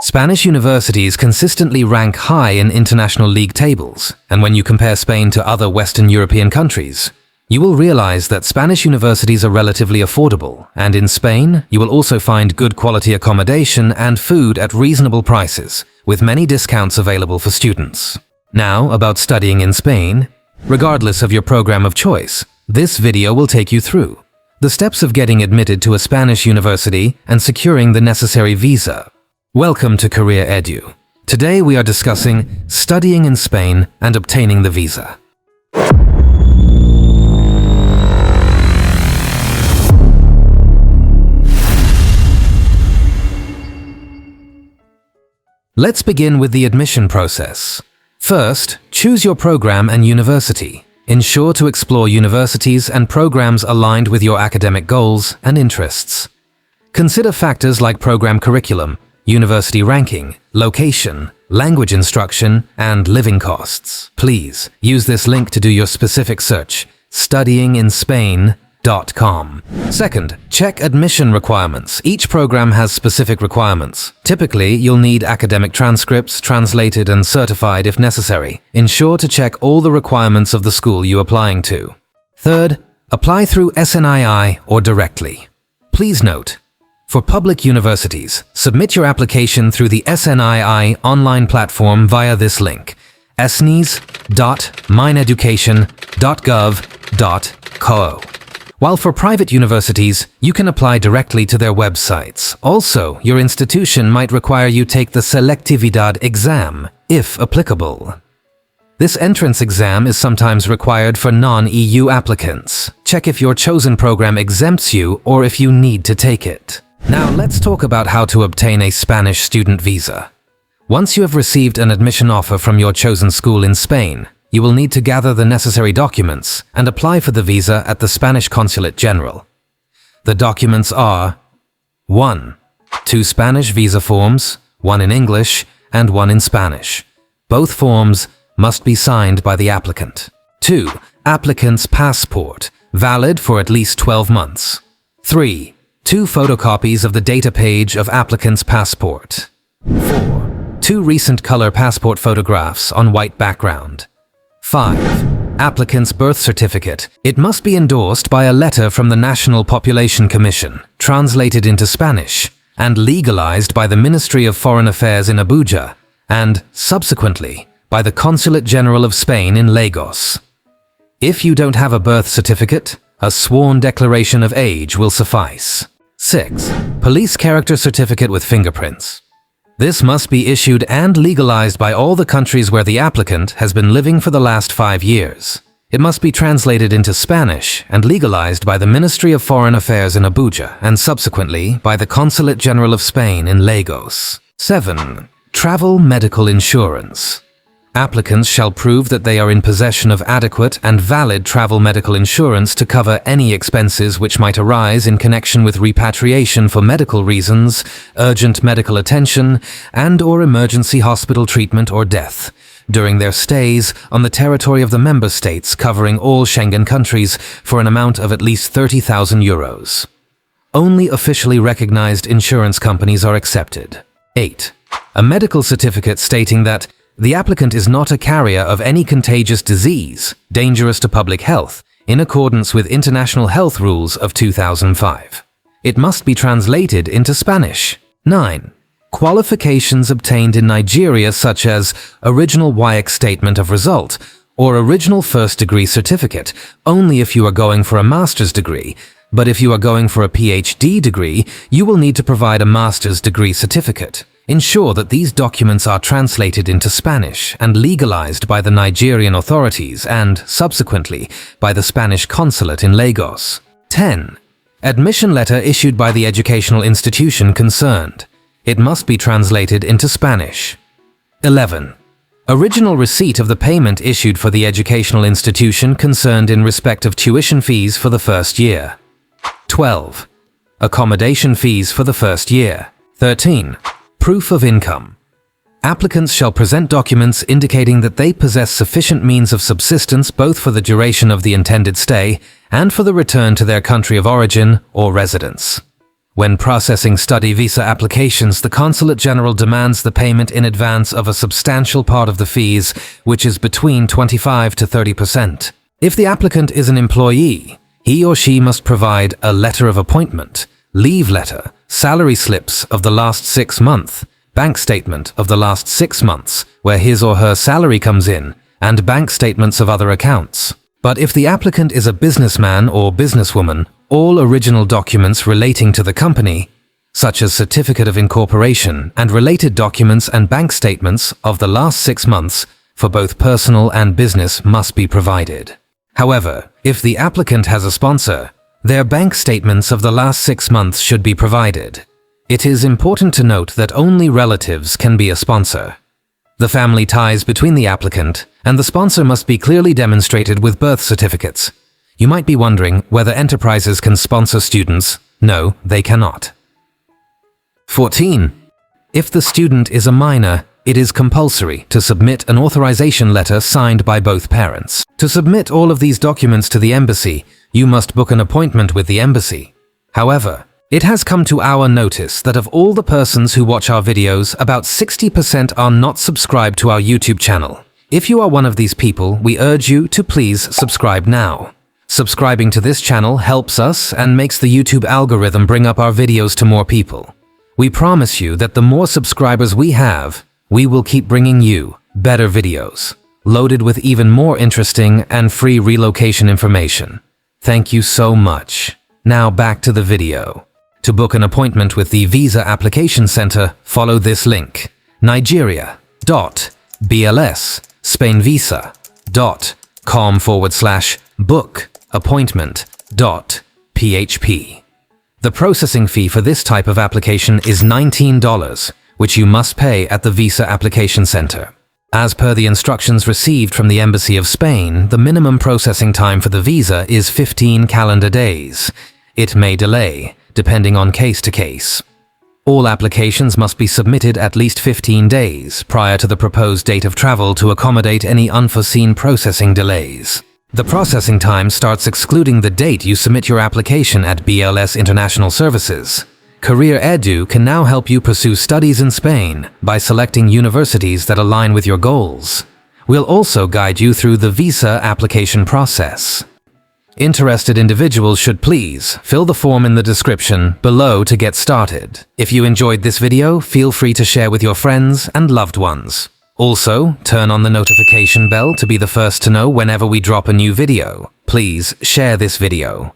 Spanish universities consistently rank high in international league tables, and when you compare Spain to other Western European countries, you will realize that Spanish universities are relatively affordable, and in Spain, you will also find good quality accommodation and food at reasonable prices, with many discounts available for students. Now, about studying in Spain. Regardless of your program of choice, this video will take you through the steps of getting admitted to a Spanish university and securing the necessary visa. Welcome to CareerEdu. Today we are discussing studying in Spain and obtaining the visa. Let's begin with the admission process. First, choose your program and university. Ensure to explore universities and programs aligned with your academic goals and interests. Consider factors like program curriculum, university ranking, location, language instruction, and living costs. Please use this link to do your specific search, studyinginspain.com. Second, check admission requirements. Each program has specific requirements. Typically, you'll need academic transcripts, translated and certified if necessary. Ensure to check all the requirements of the school you're applying to. Third, apply through SNII or directly. Please note, for public universities, submit your application through the SNII online platform via this link, snis.mineducation.gov.co. While for private universities, you can apply directly to their websites. Also, your institution might require you take the Selectividad exam, if applicable. This entrance exam is sometimes required for non-EU applicants. Check if your chosen program exempts you or if you need to take it. Now let's talk about how to obtain a Spanish student visa. Once you have received an admission offer from your chosen school in Spain, you will need to gather the necessary documents and apply for the visa at the Spanish Consulate General. The documents are 1. 2 Spanish visa forms, 1 in English and 1 in Spanish. Both forms must be signed by the applicant. 2. Applicant's passport, valid for at least 12 months. 3. 2 photocopies of the data page of applicant's passport. 4. 2 recent color passport photographs on white background. 5. Applicant's birth certificate. It must be endorsed by a letter from the National Population Commission, translated into Spanish, and legalized by the Ministry of Foreign Affairs in Abuja, and, subsequently, by the Consulate General of Spain in Lagos. If you don't have a birth certificate, a sworn declaration of age will suffice. 6. Police character certificate with fingerprints. This must be issued and legalized by all the countries where the applicant has been living for the last 5 years. It must be translated into Spanish and legalized by the Ministry of Foreign Affairs in Abuja and subsequently by the Consulate General of Spain in Lagos. 7. Travel medical insurance. Applicants shall prove that they are in possession of adequate and valid travel medical insurance to cover any expenses which might arise in connection with repatriation for medical reasons, urgent medical attention, and/or emergency hospital treatment or death during their stays on the territory of the member states covering all Schengen countries for an amount of at least 30,000 euros. Only officially recognized insurance companies are accepted. 8. A medical certificate stating that the applicant is not a carrier of any contagious disease dangerous to public health in accordance with international health rules of 2005. It must be translated into Spanish. 9. Qualifications obtained in Nigeria such as original WAEC statement of result or original first degree certificate only if you are going for a master's degree, but if you are going for a PhD degree, you will need to provide a master's degree certificate. Ensure that these documents are translated into Spanish and legalized by the Nigerian authorities and, subsequently, by the Spanish consulate in Lagos. 10. Admission letter issued by the educational institution concerned. It must be translated into Spanish. 11. Original receipt of the payment issued for the educational institution concerned in respect of tuition fees for the first year. 12. Accommodation fees for the first year. 13. Proof of income. Applicants shall present documents indicating that they possess sufficient means of subsistence both for the duration of the intended stay and for the return to their country of origin or residence. When processing study visa applications, the Consulate General demands the payment in advance of a substantial part of the fees, which is between 25 to 30%. If the applicant is an employee, he or she must provide a letter of appointment, leave letter, salary slips of the last 6 months, bank statement of the last 6 months, where his or her salary comes in, and bank statements of other accounts. But if the applicant is a businessman or businesswoman, all original documents relating to the company, such as certificate of incorporation and related documents and bank statements of the last 6 months for both personal and business must be provided. However, if the applicant has a sponsor, their bank statements of the last 6 months should be provided. It is important to note that only relatives can be a sponsor. The family ties between the applicant and the sponsor must be clearly demonstrated with birth certificates. You might be wondering whether enterprises can sponsor students. No, they cannot. 14. If the student is a minor, it is compulsory to submit an authorization letter signed by both parents. To submit all of these documents to the embassy, you must book an appointment with the embassy. However, it has come to our notice that of all the persons who watch our videos, about 60% are not subscribed to our YouTube channel. If you are one of these people, we urge you to please subscribe now. Subscribing to this channel helps us and makes the YouTube algorithm bring up our videos to more people. We promise you that the more subscribers we have, we will keep bringing you better videos, loaded with even more interesting and free relocation information. Thank you so much. Now back to the video. To book an appointment with the Visa Application Center, follow this link: nigeria.bls-spainvisa.com/book-appointment.php. The processing fee for this type of application is $19, which you must pay at the Visa Application Center. As per the instructions received from the Embassy of Spain, the minimum processing time for the visa is 15 calendar days. It may delay, depending on case to case. All applications must be submitted at least 15 days prior to the proposed date of travel to accommodate any unforeseen processing delays. The processing time starts excluding the date you submit your application at BLS International Services. CareerEdu can now help you pursue studies in Spain by selecting universities that align with your goals. We'll also guide you through the visa application process. Interested individuals should please fill the form in the description below to get started. If you enjoyed this video, feel free to share with your friends and loved ones. Also, turn on the notification bell to be the first to know whenever we drop a new video. Please share this video.